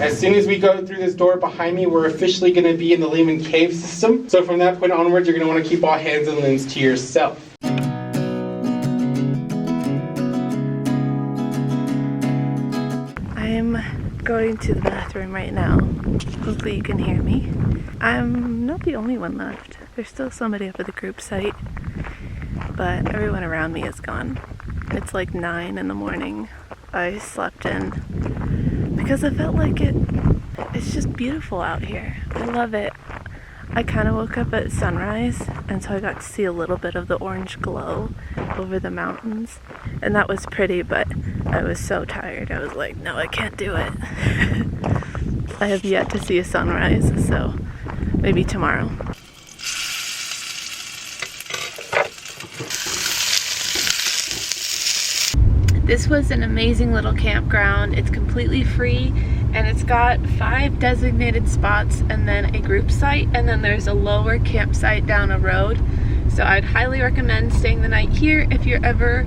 As soon as we go through this door behind me, we're officially going to be in the Lehman cave system. So from that point onwards, you're going to want to keep all hands and limbs to yourself. I'm going to the bathroom right now. Hopefully you can hear me. I'm not the only one left. There's still somebody up at the group site, but everyone around me is gone. It's like 9 in the morning. I slept in because I felt like it's just beautiful out here. I love it. I kind of woke up at sunrise, and so I got to see a little bit of the orange glow over the mountains, and that was pretty, but I was so tired. I was like, no, I can't do it. I have yet to see a sunrise, so maybe tomorrow. This was an amazing little campground. It's completely free, and it's got 5 designated spots and then a group site, and then there's a lower campsite down a road. So I'd highly recommend staying the night here if you're ever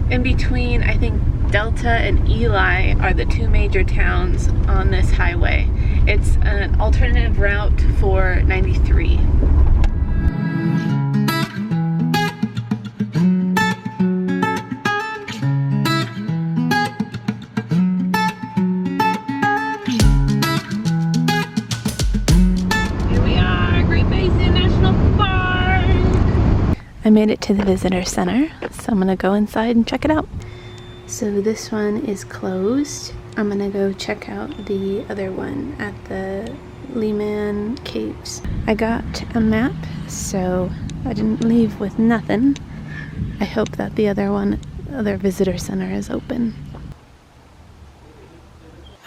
in between. I think Delta and Ely are the 2 major towns on this highway. It's an alternative route for 93. I made it to the visitor center, so I'm gonna go inside and check it out. So this one is closed. I'm gonna go check out the other one at the Lehman Caves. I got a map, so I didn't leave with nothing. I hope that the other visitor center is open.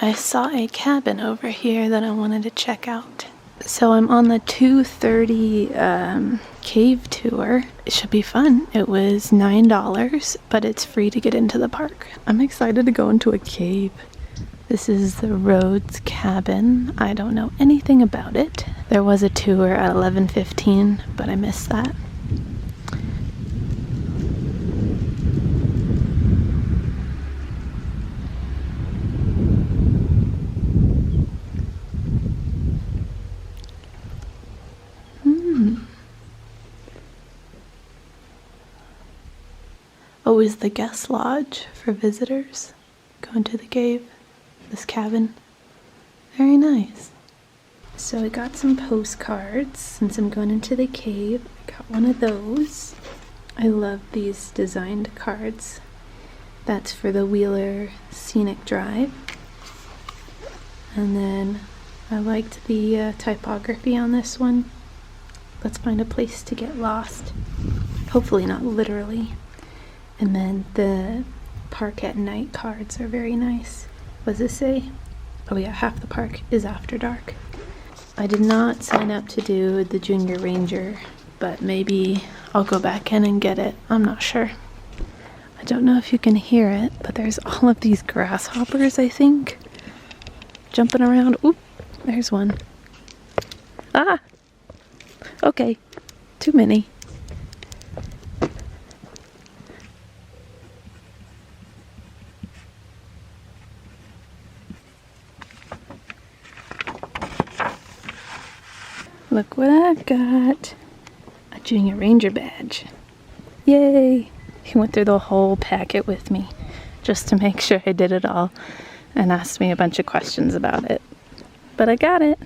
I saw a cabin over here that I wanted to check out. So I'm on the 2:30 cave tour. It should be fun. It was $9, but it's free to get into the park. I'm excited to go into a cave. This is the Rhodes cabin. I don't know anything about it. There was a tour at 11:15, but I missed that. Oh, is the guest lodge for visitors going to the cave, this cabin. Very nice. So I got some postcards since I'm going into the cave. I got one of those. I love these designed cards. That's for the Wheeler Scenic Drive. And then I liked the typography on this one. Let's find a place to get lost. Hopefully not literally. And then the park at night cards are very nice. What does this say? Oh yeah, half the park is after dark. I did not sign up to do the Junior Ranger, but maybe I'll go back in and get it. I'm not sure. I don't know if you can hear it, but there's all of these grasshoppers, I think, jumping around. Oop, there's one. Ah! Okay, too many. Look what I've got. A Junior Ranger badge. Yay! He went through the whole packet with me just to make sure I did it all and asked me a bunch of questions about it. But I got it.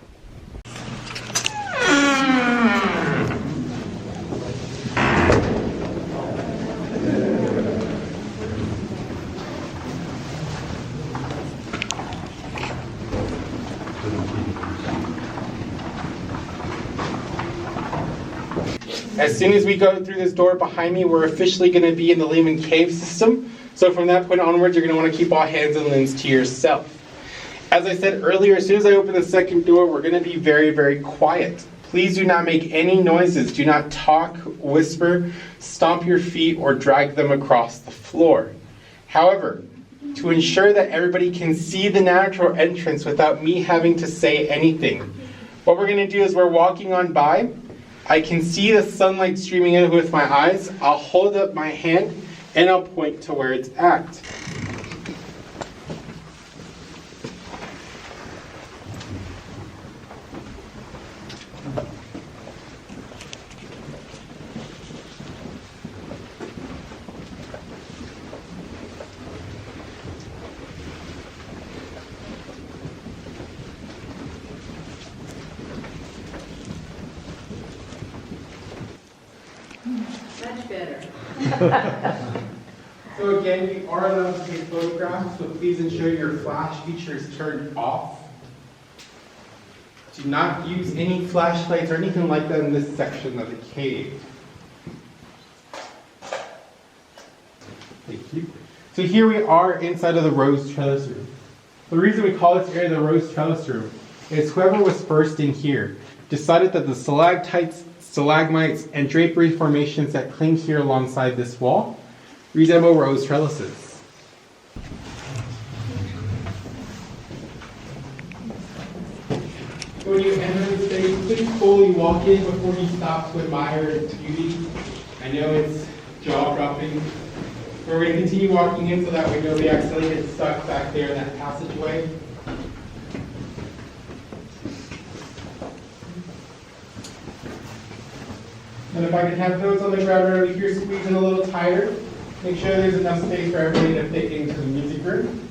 As soon as we go through this door behind me, we're officially going to be in the Lehman cave system. So from that point onwards, you're going to want to keep all hands and limbs to yourself. As I said earlier, as soon as I open the second door, we're going to be very, very quiet. Please do not make any noises. Do not talk, whisper, stomp your feet, or drag them across the floor. However, to ensure that everybody can see the natural entrance without me having to say anything, what we're going to do is we're walking on by. I can see the sunlight streaming in with my eyes. I'll hold up my hand and I'll point to where it's at. So again, you are allowed to take photographs, so please ensure your flash feature is turned off. Do not use any flashlights or anything like that in this section of the cave. Thank you. So here we are inside of the rose trellis room. The reason we call this area the rose trellis room is whoever was first in here decided that the stalactites, stalagmites, and drapery formations that cling here alongside this wall resemble rose trellises. When you enter the space, please fully walk in before you stop to admire its beauty. I know it's jaw-dropping. We're going to continue walking in so that we nobody accidentally gets stuck back there in that passageway. And if I could have those on the ground over here squeezing a little tighter, make sure there's enough space for everybody to fit into the music room.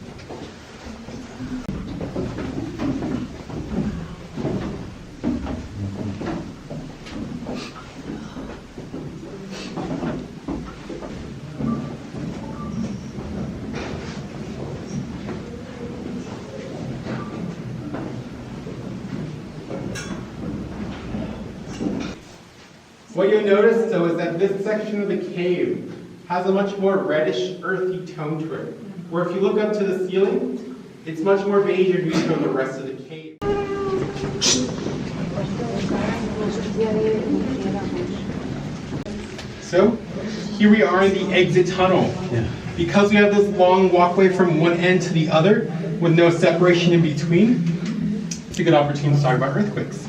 What you'll notice, though, is that this section of the cave has a much more reddish, earthy tone to it. Where if you look up to the ceiling, it's much more beige or neutral than the rest of the cave. So, here we are in the exit tunnel. Because we have this long walkway from one end to the other, with no separation in between, it's a good opportunity to talk about earthquakes.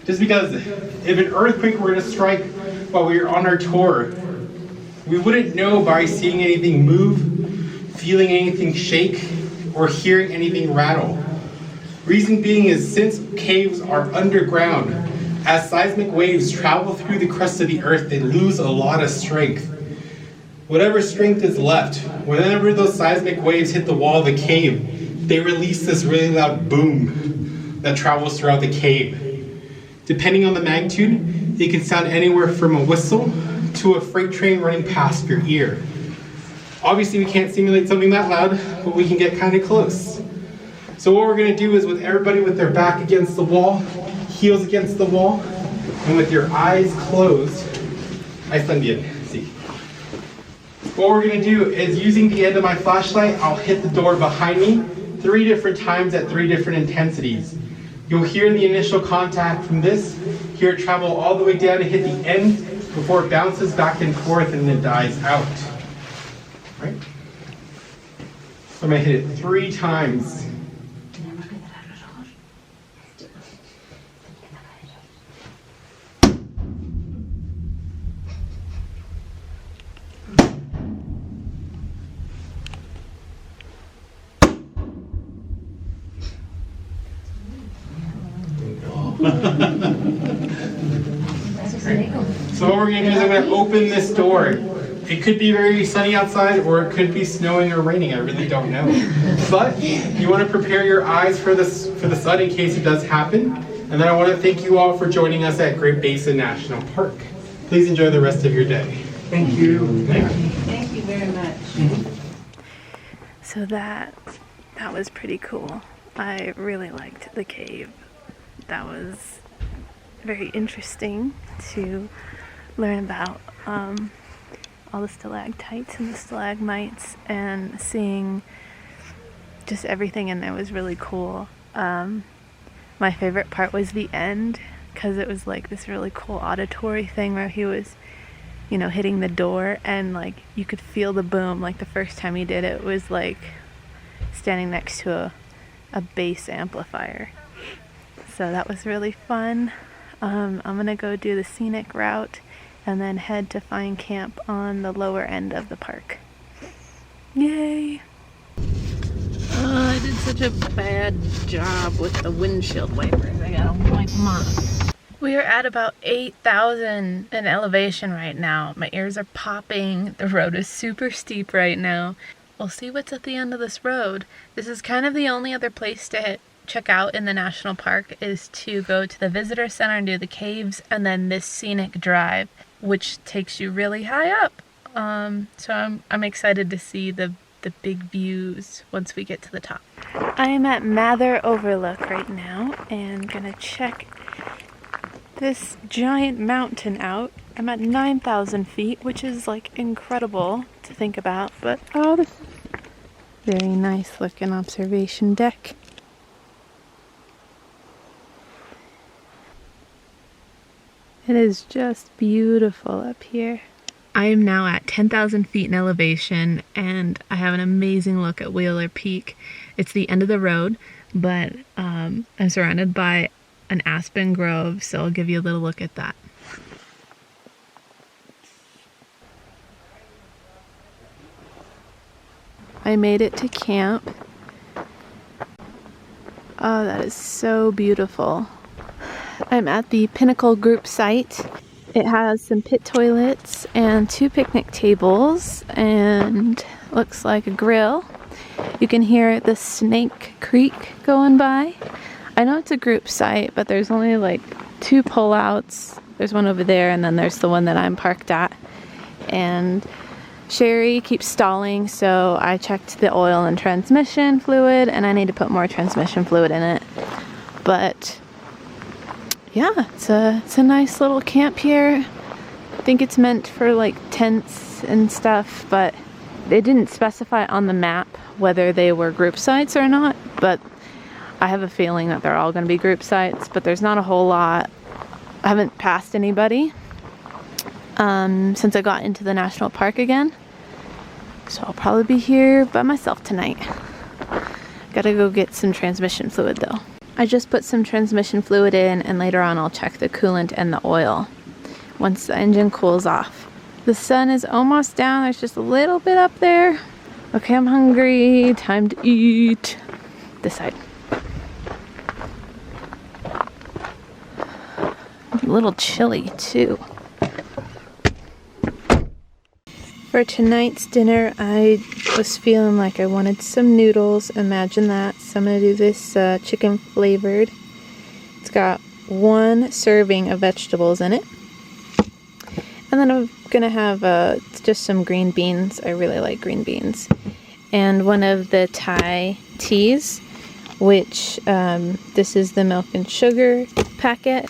Just because if an earthquake were to strike while we were on our tour, we wouldn't know by seeing anything move, feeling anything shake, or hearing anything rattle. Reason being is since caves are underground, as seismic waves travel through the crust of the earth, they lose a lot of strength. Whatever strength is left, whenever those seismic waves hit the wall of the cave, they release this really loud boom that travels throughout the cave. Depending on the magnitude, it can sound anywhere from a whistle to a freight train running past your ear. Obviously, we can't simulate something that loud, but we can get kind of close. So what we're going to do is with everybody with their back against the wall, heels against the wall, and with your eyes closed, nice and bien, see. What we're going to do is using the end of my flashlight, I'll hit the door behind me 3 different times at 3 different intensities. You'll hear the initial contact from this, hear it travel all the way down to hit the end before it bounces back and forth and then dies out. Right? So I'm going to hit it 3 times. So what we're going to do is I'm going to open this door. It could be very sunny outside or it could be snowing or raining. I really don't know. But you want to prepare your eyes for the sun in case it does happen. And then I want to thank you all for joining us at Great Basin National Park. Please enjoy the rest of your day. Thank you. Thank you very much. So that was pretty cool. I really liked the cave. That was very interesting to learn about all the stalactites and the stalagmites, and seeing just everything in there was really cool. My favorite part was the end, because it was like this really cool auditory thing where he was, you know, hitting the door and like you could feel the boom. Like the first time he did it, it was like standing next to a bass amplifier. So that was really fun. I'm gonna go do the scenic route and then head to find camp on the lower end of the park. Yay! I did such a bad job with the windshield wipers. I gotta wipe them off. We are at about 8,000 in elevation right now. My ears are popping. The road is super steep right now. We'll see what's at the end of this road. This is kind of the only other place to check out in the national park, is to go to the visitor center and do the caves, and then this scenic drive, which takes you really high up So I'm excited to see the big views once we get to the top. I am at Mather Overlook right now and gonna check this giant mountain out. I'm at 9,000 feet, which is like incredible to think about, but oh, this is very nice looking observation deck. It is just beautiful up here. I am now at 10,000 feet in elevation, and I have an amazing look at Wheeler Peak. It's the end of the road, but I'm surrounded by an aspen grove, so I'll give you a little look at that. I made it to camp. Oh, that is so beautiful. I'm at the Pinnacle group site. It has some pit toilets and 2 picnic tables and looks like a grill. You can hear the Snake Creek going by. I know it's a group site, but there's only like 2 pullouts. There's one over there and then there's the one that I'm parked at. And Sherry keeps stalling, so I checked the oil and transmission fluid and I need to put more transmission fluid in it. But yeah, it's a nice little camp here. I think it's meant for like tents and stuff, but they didn't specify on the map whether they were group sites or not, but I have a feeling that they're all going to be group sites, but there's not a whole lot. I haven't passed anybody since I got into the national park again, so I'll probably be here by myself tonight. Gotta go get some transmission fluid though. I just put some transmission fluid in, and later on I'll check the coolant and the oil once the engine cools off. The sun is almost down. There's just a little bit up there. Okay, I'm hungry. Time to eat. This side. A little chilly too. For tonight's dinner, I was feeling like I wanted some noodles. Imagine that. So I'm going to do this chicken flavored. It's got 1 serving of vegetables in it. And then I'm going to have just some green beans. I really like green beans. And one of the Thai teas, which this is the milk and sugar packet.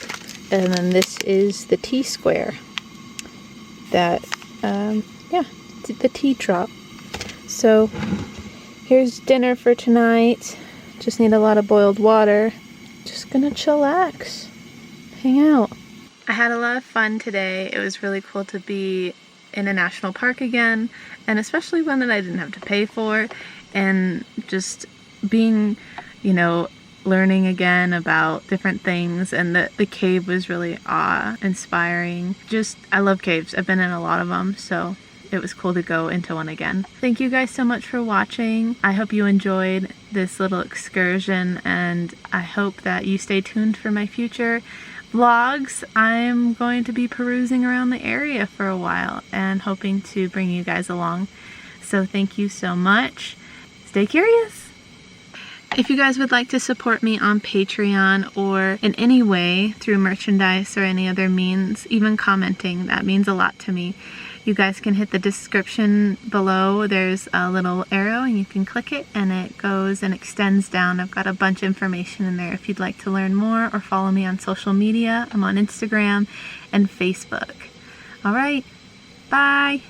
And then this is the tea square. That, yeah, the tea drop. So here's dinner for tonight. Just need a lot of boiled water. Just gonna chillax, hang out. I had a lot of fun today. It was really cool to be in a national park again, and especially one that I didn't have to pay for, and just being, you know, learning again about different things. And the cave was really awe-inspiring. Just, I love caves. I've been in a lot of them, so it was cool to go into one again. Thank you guys so much for watching. I hope you enjoyed this little excursion, and I hope that you stay tuned for my future vlogs. I'm going to be perusing around the area for a while and hoping to bring you guys along. So thank you so much. Stay curious. If you guys would like to support me on Patreon or in any way through merchandise or any other means, even commenting, that means a lot to me. You guys can hit the description below. There's a little arrow and you can click it and it goes and extends down. I've got a bunch of information in there if you'd like to learn more or follow me on social media. I'm on Instagram and Facebook. All right, bye.